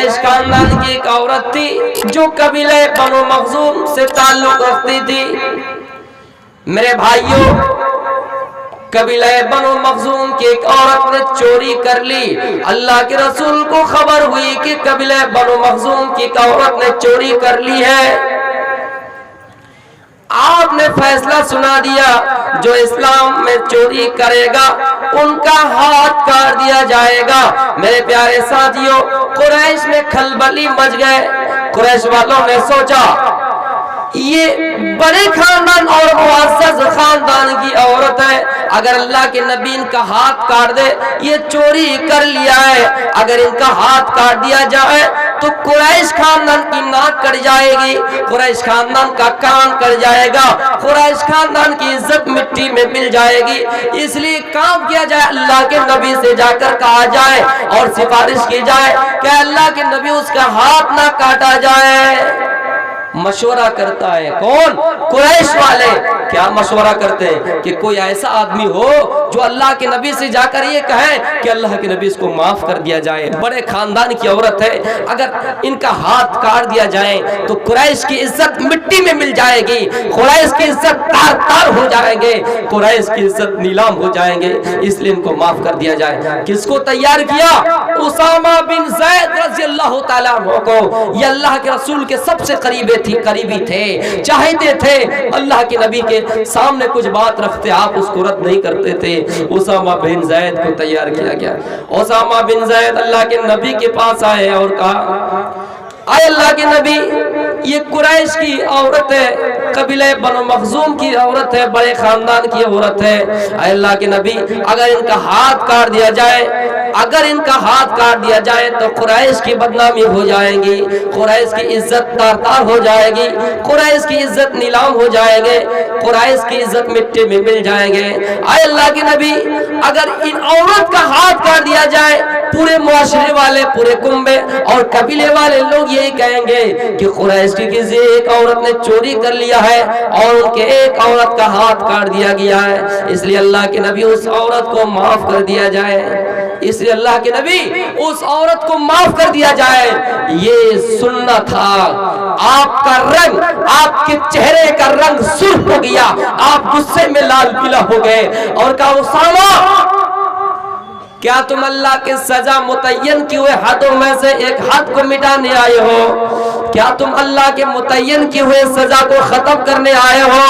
قریش خاندان کی ایک عورت تھی جو قبیلہ بنو مخزوم سے تعلق رکھتی تھی۔ میرے بھائیوں، قبیلہ بنو مخزوم کی ایک عورت نے چوری کر لی۔ اللہ کے رسول کو خبر ہوئی کہ قبیلہ بنو مخزوم کی ایک عورت نے چوری کر لی ہے۔ آپ نے فیصلہ سنا دیا، جو اسلام میں چوری کرے گا ان کا ہاتھ کاٹ دیا جائے گا۔ میرے پیارے ساتھیوں، قریش میں کھلبلی مچ گئے۔ قریش والوں نے سوچا یہ بڑے خاندان اور معزز خاندان کی عورت ہے، اگر اللہ کے نبی ان کا ہاتھ کاٹ دے، یہ چوری کر لیا ہے، اگر ان کا ہاتھ کاٹ دیا جائے تو قریش خاندان کی ناک کٹ جائے گی، قریش خاندان کا کان کٹ جائے گا، قریش خاندان کی عزت مٹی میں مل جائے گی۔ اس لیے کام کیا جائے، اللہ کے نبی سے جا کر کہا جائے اور سفارش کی جائے کہ اللہ کے نبی اس کا ہاتھ نہ کاٹا جائے۔ مشورہ کرتا ہے کون؟ قریش والے۔ کیا مشورہ کرتے ہیں کہ کوئی ایسا آدمی ہو جو اللہ کے نبی سے جا کر یہ کہے کہ اللہ کے نبی اس کو معاف کر دیا جائے، بڑے خاندان کی عورت ہے، اگر ان کا ہاتھ کاٹ دیا جائے تو قریش کی عزت مٹی میں مل جائے گی، قریش کی عزت تار تار ہو جائیں گے، قریش کی عزت نیلام ہو جائیں گے، اس لیے ان کو معاف کر دیا جائے۔ کس کو تیار کیا؟ اسامہ بن زید رضی اللہ تعالیٰ عنہ کو۔ یہ اللہ کے رسول کے سب سے قریبی تھے، چاہتے تھے اللہ کے نبی کے سامنے کچھ بات رکھتے آپ اس کو رد نہیں کرتے تھے۔ اسامہ بن زید کو تیار کیا گیا۔ اسامہ بن زید اللہ کے نبی کے پاس آئے اور کہا اے اللہ کے نبی، یہ قریش کی عورت ہے، قبیلہ بنو مخزوم کی عورت ہے، بڑے خاندان کی عورت ہے، اے اللہ کے نبی اگر ان کا ہاتھ کاٹ دیا جائے، اگر ان کا ہاتھ کاٹ دیا جائے تو قریش کی بدنامی ہو جائے گی، قریش کی عزت تار تار ہو جائے گی، قریش کی عزت نیلام ہو جائے گے، قریش کی عزت مٹی میں مل جائیں گے۔ اے اللہ کے نبی اگر ان عورت کا ہاتھ کاٹ دیا جائے، پورے معاشرے والے، پورے کنبے اور قبیلے والے لوگ یہی کہیں گے کہ قریش کی کسی ایک عورت نے چوری کر لیا ہے اور ان کے ایک عورت کا ہاتھ کاٹ دیا گیا ہے، اس لیے اللہ کے نبی اس عورت کو معاف کر دیا جائے، اس لیے اللہ کے نبی اس عورت کو معاف کر دیا جائے۔ یہ سننا تھا۔ آپ کا رنگ، آپ کے چہرے کا رنگ سرخ ہو گیا، آپ غصے میں لال پیلا ہو گئے اور کہا اسامہ کیا تم اللہ کے سزا متعین کیے ہوئے حدوں میں سے ایک حد کو مٹانے آئے ہو؟ کیا تم اللہ کے متعین کیے ہوئے سزا کو ختم کرنے آئے ہو؟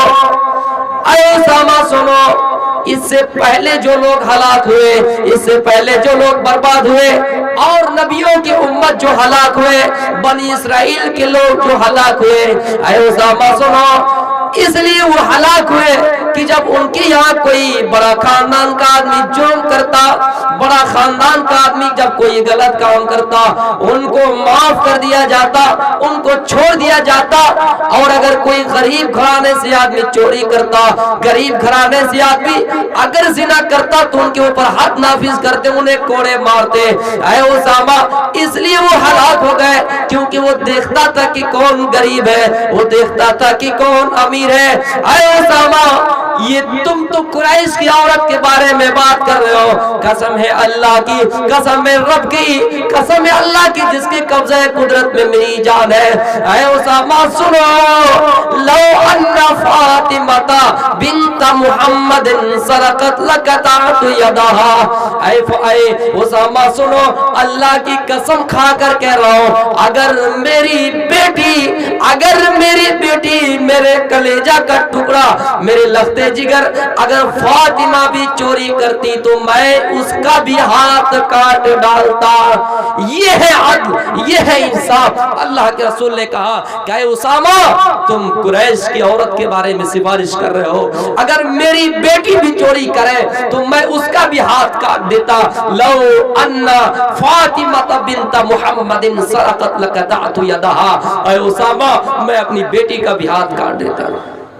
اے اسامہ سنو، اس سے پہلے جو لوگ ہلاک ہوئے، اس سے پہلے جو لوگ برباد ہوئے اور نبیوں کی امت جو ہلاک ہوئے، بنی اسرائیل کے لوگ جو ہلاک ہوئے، اے اسامہ سنو، اس لیے وہ ہلاک ہوئے کہ جب ان کے یہاں کوئی بڑا خاندان کا آدمی جرم کرتا، بڑا خاندان کا آدمی جب کوئی غلط کام کرتا، ان کو معاف کر دیا جاتا، ان کو چھوڑ دیا جاتا، اور اگر کوئی غریب گھرانے سے آدمی چوری کرتا، غریب گھرانے سے آدمی اگر زنا کرتا تو ان کے اوپر حد نافذ کرتے، انہیں کوڑے مارتے۔ اے اسامہ اس لیے وہ ہلاک ہو گئے کیونکہ وہ دیکھتا تھا کہ کون غریب ہے، وہ دیکھتا تھا کہ کون امیر ہے۔ اے اسامہ یہ تم تو قریش کی عورت کے بارے میں بات کر رہے ہو، قسم ہے اللہ کی، قسم ہے رب کی، قسم ہے اللہ کی جس کے قبضہ قدرت میں میری جان ہے۔ اے اسامہ سنو، لو ان فاطمہ بنت محمد سرقت لقطعت یدها۔ اے اسامہ سنو، اللہ کی قسم کھا کر کہہ رہا ہوں، اگر میری بیٹی میرے کلیجہ کا ٹکڑا، میرے لختے جگر اگر فاطمہ بھی چوری کرتی تو میں اس کا بھی ہاتھ کاٹ ڈالتا۔ یہ ہے عدل، یہ ہے انصاف۔ اللہ کے رسول نے کہا کہ اے اسامہ تم قریش کی عورت کے بارے میں سفارش کر رہے ہو، اگر میری بیٹی بھی چوری کرے تو میں اس کا بھی ہاتھ کاٹ دیتا۔ لو ان فاطمہ بنت محمد سرقت لقطعت یدها۔ اے اسامہ میں اپنی بیٹی کا بھی ہاتھ کاٹ دیتا۔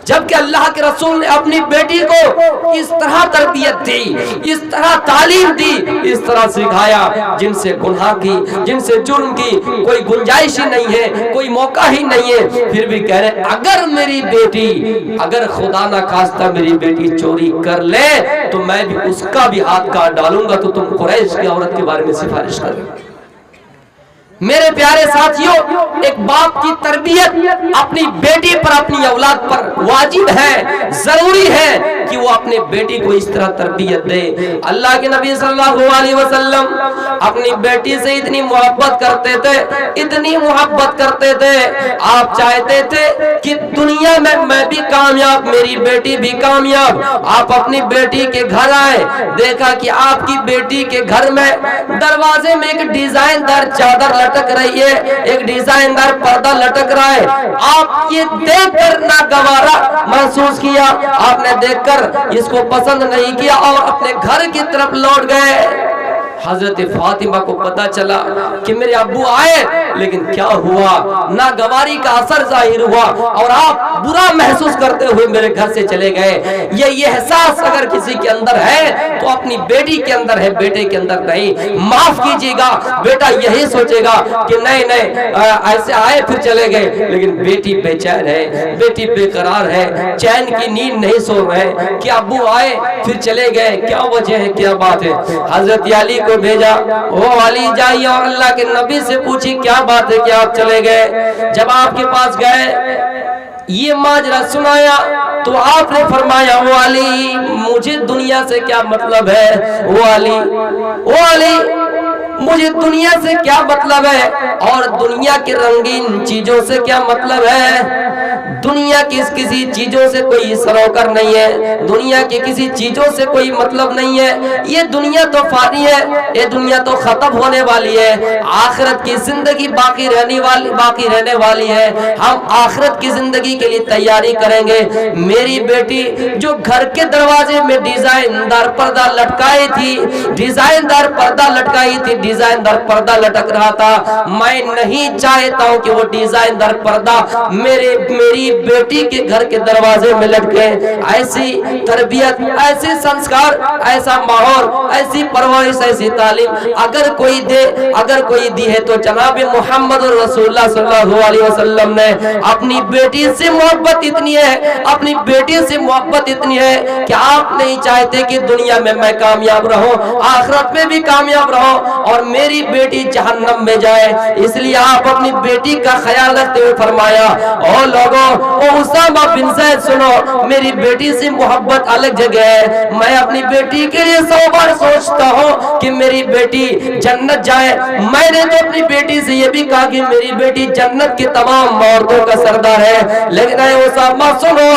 جبکہ اللہ کے رسول نے اپنی بیٹی کو اس طرح تربیت دی، اس طرح تعلیم دی، اس طرح سکھایا، جن سے گناہ کی، جن سے جرم کی کوئی گنجائش ہی نہیں ہے، کوئی موقع ہی نہیں ہے، پھر بھی کہہ رہے اگر میری بیٹی، اگر خدا نہ خواستہ میری بیٹی چوری کر لے تو میں بھی اس کا بھی ہاتھ کاٹ ڈالوں گا۔ تو تم قریش کی عورت کے بارے میں سفارش کر رہے۔ میرے پیارے ساتھیوں، ایک باپ کی تربیت اپنی بیٹی پر، اپنی اولاد پر واجب ہے، ضروری ہے کہ وہ اپنے بیٹی کو اس طرح تربیت دے۔ اللہ کے نبی صلی اللہ علیہ وسلم اپنی بیٹی سے اتنی محبت کرتے تھے، اتنی محبت کرتے تھے، آپ چاہتے تھے کہ دنیا میں میں بھی کامیاب، میری بیٹی بھی کامیاب۔ آپ اپنی بیٹی کے گھر آئے، دیکھا کہ آپ کی بیٹی کے گھر میں دروازے میں ایک ڈیزائن دار چادر لٹک رہی ہے، ایک ڈیزائن دار پردہ لٹک رہا ہے۔ آپ یہ دیکھ کر ناگوارا محسوس کیا، آپ نے دیکھ کر اس کو پسند نہیں کیا اور اپنے گھر کی طرف لوٹ گئے۔ حضرت فاطمہ کو پتا چلا کہ میرے ابو آئے، لیکن کیا ہوا، ناگواری کا اثر ظاہر ہوا اور آپ برا محسوس کرتے ہوئے میرے گھر سے چلے گئے۔ یہ احساس اگر کسی کے اندر ہے تو اپنی بیٹی کے اندر ہے، بیٹے کے اندر نہیں۔ معاف کیجیے گا، بیٹا یہی سوچے گا کہ نہیں ایسے آئے پھر چلے گئے، لیکن بیٹی بے چین ہے، بیٹی بے قرار ہے، چین کی نیند نہیں سو رہے کہ ابو آئے پھر چلے گئے، کیا وجہ ہے، کیا بات ہے۔ حضرت علی کو بھیجا، وہ علی جائیے اور اللہ کے نبی سے پوچھی کیا بات ہے کہ آپ چلے گئے۔ جب آپ کے پاس گئے، یہ ماجرا سنایا تو آپ نے فرمایا، وہ علی مجھے دنیا سے کیا مطلب ہے، وہ علی مجھے دنیا سے کیا مطلب ہے اور دنیا کے رنگین چیزوں سے کیا مطلب ہے۔ دنیا کی کسی چیزوں سے کوئی سروکر نہیں ہے، دنیا کی کسی چیزوں سے کوئی مطلب نہیں ہے۔ یہ دنیا تو فانی ہے، یہ دنیا تو ختم ہونے والی ہے، آخرت کی زندگی باقی رہنے والی ہے۔ ہم آخرت کی زندگی کے لیے تیاری کریں گے۔ میری بیٹی جو گھر کے دروازے میں ڈیزائن دار پردہ لٹکائی تھی، ڈیزائن دار پردہ لٹک رہا تھا، میں نہیں چاہتا ہوں کہ وہ ڈیزائن دار پردہ میری بیٹی کے گھر کے دروازے میں لٹکے۔ ایسی تربیت، ایسے سنسکار، ایسا ماحول، ایسی پرورش، ایسی تعلیم اگر کوئی دی ہے تو جناب محمد رسول اللہ صلی اللہ علیہ وسلم نے اپنی بیٹی سے محبت اتنی ہے کہ آپ نہیں چاہتے کہ دنیا میں میں کامیاب رہوں، آخرت میں بھی کامیاب رہوں اور میری بیٹی جہنم میں جائے۔ اس لیے آپ اپنی بیٹی کا خیال رکھتے ہوئے فرمایا، او لوگوں، او اسامہ بن زید سنو، میری بیٹی سے محبت الگ جگہ ہے، میں اپنی بیٹی کے لیے 100 بار سوچتا ہوں کہ میری بیٹی جنت جائے۔ میں نے تو اپنی بیٹی سے یہ بھی کہا کہ میری بیٹی جنت کی تمام عورتوں کا سردار ہے، لیکن اے اسامہ سنو،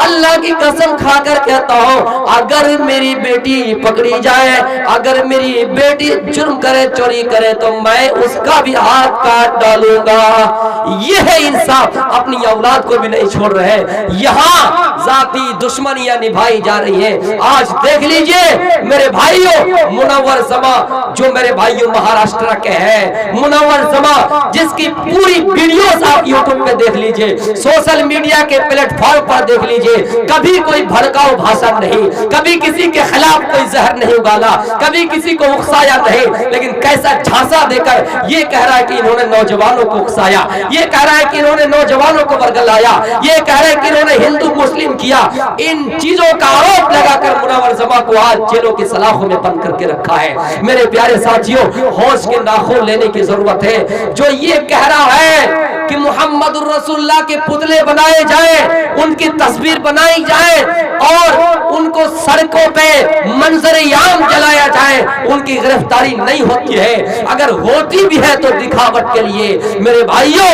اللہ کی قسم کھا کر کہتا ہوں، اگر میری بیٹی پکڑی جائے، اگر میری بیٹی جرم کرے، چوری کرے، تو میں اس کا بھی ہاتھ کاٹ ڈالوں گا۔ یہ ہے انصاف، اپنی اولاد کو بھی نہیں چھوڑ رہے۔ یہاں ذاتی دشمنیاں نبھائی جا رہی ہیں۔ آج دیکھ لیجئے میرے بھائیوں، منور زماں جو میرے بھائیوں مہاراشٹر کے ہیں، منور زماں جس کی پوری ویڈیوز آپ یوٹیوب پہ دیکھ لیجئے، سوشل میڈیا کے پلیٹ فارم پر دیکھ لیجئے، کبھی کوئی بھڑکاؤ بھاشن نہیں، کبھی کسی کے خلاف کوئی زہر نہیں اگالا، کبھی کسی کو اکسایا نہیں، لیکن کیسا جھانسا دے کر یہ کہہ رہا ہے کہ انہوں نے نوجوانوں کو اکسایا، یہ کہہ رہا ہے کہ انہوں نے نوجوانوں کو ورگلایا، یہ کہہ رہا ہے کہ انہوں نے ہندو مسلم کیا۔ ان چیزوں کا آروپ لگا کر منور زماں کو آج جیلوں کی سلاخوں میں بند کر کے رکھا ہے۔ میرے پیارے ساتھیوں، ہوش کے ناخن لینے کی ضرورت ہے۔ جو یہ کہہ رہا ہے کہ محمد الرسول اللہ کے پتلے بنائے جائیں، ان کی تصویر بنائی جائے اور ان کو سڑکوں پہ منظر عام جلایا جائے، ان کی گرفتاری نہیں ہوتی ہے، اگر ہوتی بھی ہے تو دکھاوٹ کے لیے۔ میرے بھائیوں،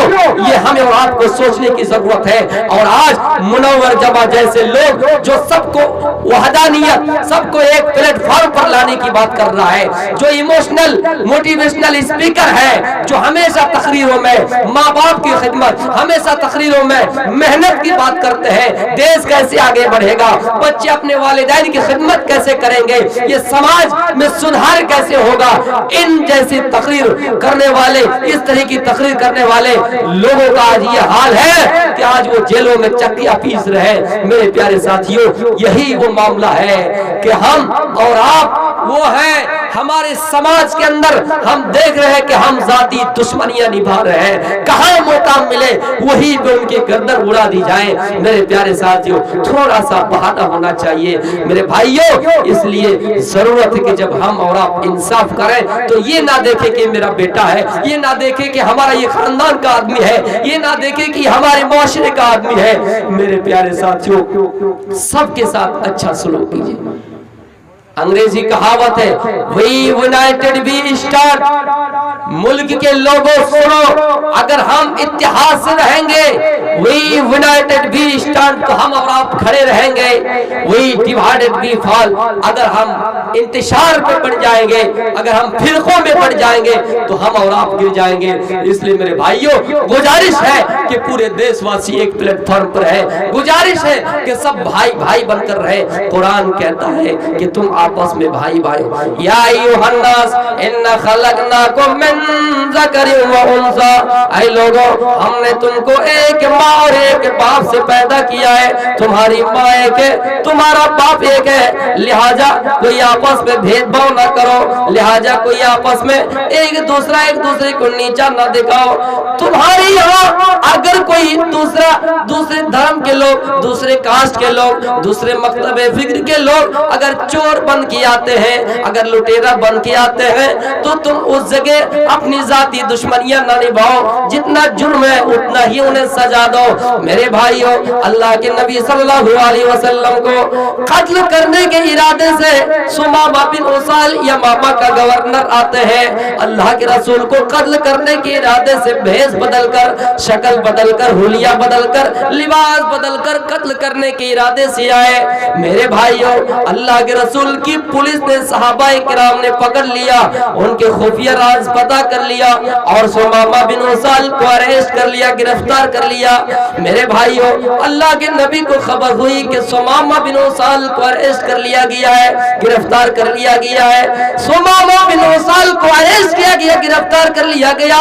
یہ ہمیں اور آپ کو سوچنے کی ضرورت ہے۔ اور آج منور جماع جیسے لوگ جو سب کو وحدانیت، سب کو ایک پلیٹ فارم پر لانے کی بات کر رہا ہے، جو ایموشنل موٹیویشنل اسپیکر ہے، جو ہمیشہ تقریروں میں ماں باپ کی خدمت، ہمیشہ تقریروں میں محنت کی بات کرتے ہیں، دیش کیسے آگے بڑھے گا، بچے اپنے والدین کی خدمت کیسے کریں گے، یہ سماج میں سدھار کیسے ہوگا، ان جیسی تقریر کرنے والے، اس طرح کی تقریر کرنے والے لوگوں کا آج یہ حال ہے کہ آج وہ جیلوں میں چکیاں پیس رہے ہیں۔ میرے پیارے ساتھیوں، یہی وہ معاملہ ہے کہ ہم اور آپ وہ ہیں ہمارے سماج کے اندر ہم دیکھ رہے ہیں کہ ہم ذاتی دشمنیاں نبھا رہے ہیں، کہاں موقع ملے وہی پہ ان کی گردن اڑا دی جائیں۔ میرے پیارے ساتھیوں، تھوڑا سا بہانہ ہونا چاہیے میرے بھائیوں، اس لیے ضرورت ہے کہ جب ہم اور آپ انصاف کریں تو یہ نہ دیکھیں کہ میرا بیٹا ہے، یہ نہ دیکھیں کہ ہمارا یہ خاندان کا آدمی ہے، یہ نہ دیکھیں کہ ہمارے معاشرے کا آدمی ہے۔ میرے پیارے ساتھیوں، سب کے ساتھ اچھا سلوک کیجیے۔ انگریزی کہاوت ہے وی یونائٹڈ وی اسٹارٹ، ملک کے لوگوں سنو، اگر ہم اتحاد سے رہیں گے وی یونائٹڈ وی اسٹارٹ تو ہم اور آپ کھڑے رہیں گے، وی ڈیوائیڈڈ وی فال، اگر ہم انتشار پہ پڑ جائیں گے، اگر ہم فرقوں میں پڑ جائیں گے تو ہم اور آپ گر جائیں گے۔ اس لیے میرے بھائیوں گزارش ہے کہ پورے دیش واسی ایک پلیٹ فارم پر ہے، گزارش ہے کہ سب بھائی بھائی بن کر رہے۔ قرآن کہتا ہے کہ تم آپس میں بھائی بھائی، یا ایھا الناس ان خلقناکم من ذکر و انثی، اے لوگوں ہم نے تم کو ایک ماں اور ایک باپ سے پیدا کیا ہے، تمہاری ماں ایک ہے، تمہارا باپ ایک ہے، لہذا کوئی آپس میں بھید بھاؤ نہ کرو، لہذا کوئی آپس میں ایک دوسرے کو نیچا نہ دکھاؤ۔ تمہاری یہاں اگر کوئی دوسرے دھرم کے لوگ، دوسرے کاسٹ کے لوگ، دوسرے مکتب فکر کے لوگ اگر چور بن کے آتے ہیں، اگر لٹیرا بن کے آتے ہیں تو تم اس جگہ اپنی ذاتی دشمنیاں نہ نبھاؤ، جتنا جرم ہے اتنا ہی انہیں سزا دو۔ میرے بھائیوں، اللہ کے نبی صلی اللہ علیہ وسلم کو قتل کرنے کے ارادے سے سمامہ بن اسال یمامہ کا گورنر آتے ہیں، اللہ کے رسول کو قتل کرنے کے ارادے سے بھیس بدل کر، شکل بدل کر، حلیہ بدل کر، لباس بدل کر قتل کرنے کے ارادے سے آئے۔ میرے بھائیوں، اللہ کے رسول کی پولیس نے، صحابہ کرام نے پکڑ لیا، ان کے خفیہ راز پتہ کر لیا اور سمامہ بن اسال کو اریسٹ کر لیا، گرفتار کر لیا۔ میرے بھائیوں، اللہ کے نبی کو خبر ہوئی کہ سمامہ بن اسال کو اریسٹ کر لیا گیا ہے، گرفتار کر لیا گیا ہے۔ سمامہ بن اسال کو اریسٹ کیا گیا، گرفتار کر لیا گیا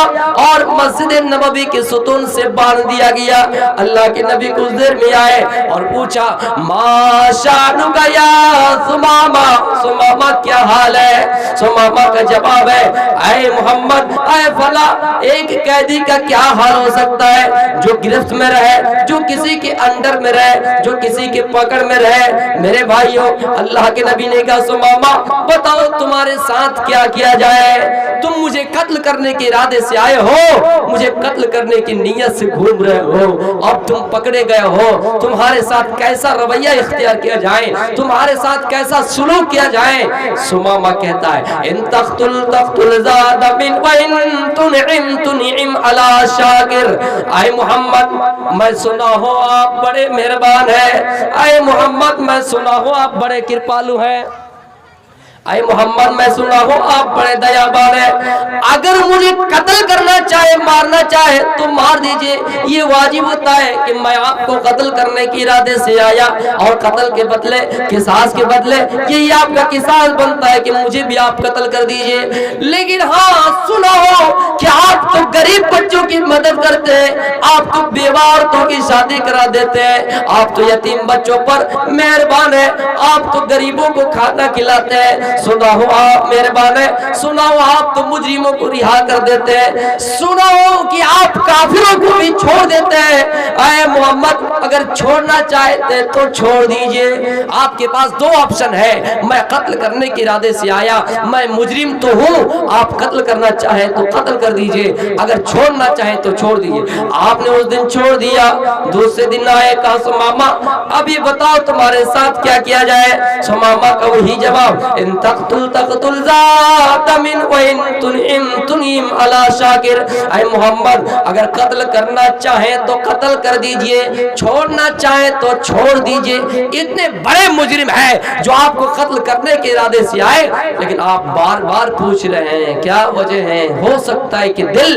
اور مسجد نبوی کے ستون سے باندھ دیا گیا۔ اللہ کے نبی کچھ دیر میں آئے اور پوچھا ما شانک یا سمامہ، سمامہ کیا حال ہے؟ سمامہ کا جواب ہے اے محمد، اے فلاں، ایک قیدی کا کیا حال ہو سکتا ہے جو گرفت میں رہے، جو کسی کے انڈر میں رہے، جو کسی کے پکڑ میں رہے۔ میرے بھائیوں، اللہ کے نبی نے کہا سمامہ بتاؤ تمہارے ساتھ کیا کیا جائے؟ تم مجھے قتل کرنے کے ارادے سے آئے ہو، مجھے قتل کرنے کی نیت سے گھوم رہے ہو، اب تم پکڑے گئے ہو، تمہارے ساتھ کیسا رویہ اختیار کیا جائے، تمہارے ساتھ کیسا سلوک کیا جائے؟ سمامہ کہتا ہے ان تقتل تقتل زاد من وان تنعم تنعم علی شاکر، اے محمد میں سنا ہوں آپ بڑے مہربان ہیں، اے محمد میں سنا ہوں آپ بڑے کرپالو ہیں، اے محمد میں سنا ہوں آپ بڑے دیابان ہیں، اگر مجھے قتل کرنا چاہے، مارنا چاہے تو مار دیجئے، یہ واجب ہوتا ہے کہ میں آپ کو قتل کرنے کی ارادے سے آیا اور قتل کے بدلے، قصاص کے بدلے یہی آپ کا قصاص بنتا ہے کہ مجھے بھی آپ قتل کر دیجئے۔ لیکن ہاں سنا ہو کہ آپ تو غریب بچوں کی مدد کرتے ہیں، آپ تو بیوہ عورتوں کی شادی کرا دیتے ہیں، آپ تو یتیم بچوں پر مہربان ہیں، آپ تو غریبوں کو کھانا کھلاتے ہیں، سنا ہو آپ مہربان ہیں، سنا ہو آپ تو مجرموں کو رہا کر دیتے ہیں، سنا ہو کہ آپ کافروں کو بھی چھوڑ دیتے ہیں۔ اے محمد اگر چھوڑنا چاہتے تو چھوڑ دیجئے، آپ کے پاس دو آپشن ہے، میں قتل کرنے کے ارادے سے آیا، میں مجرم تو ہوں، آپ قتل کرنا چاہیں تو قتل کر دیجئے، اگر چھوڑنا چاہیں تو چھوڑ دیجئے۔ آپ نے اس دن چھوڑ دیا، دوسرے دن آئے، کہا سمامہ اب یہ بتاؤ تمہارے ساتھ کیا کیا جائے؟ سمامہ کا وہی جواب ان تقتل تقتل ذات من وان تنعم تنعم علی شاکر، اے محمد اگر قتل کرنا چاہیں تو قتل کر دیجئے، چھوڑنا چاہیں تو چھوڑ دیجئے۔ اتنے بڑے مجرم ہیں جو آپ کو قتل کرنے کے ارادے سے آئے، لیکن آپ بار بار پوچھ رہے ہیں کیا وجہ ہے؟ ہو سکتا ہے کہ دل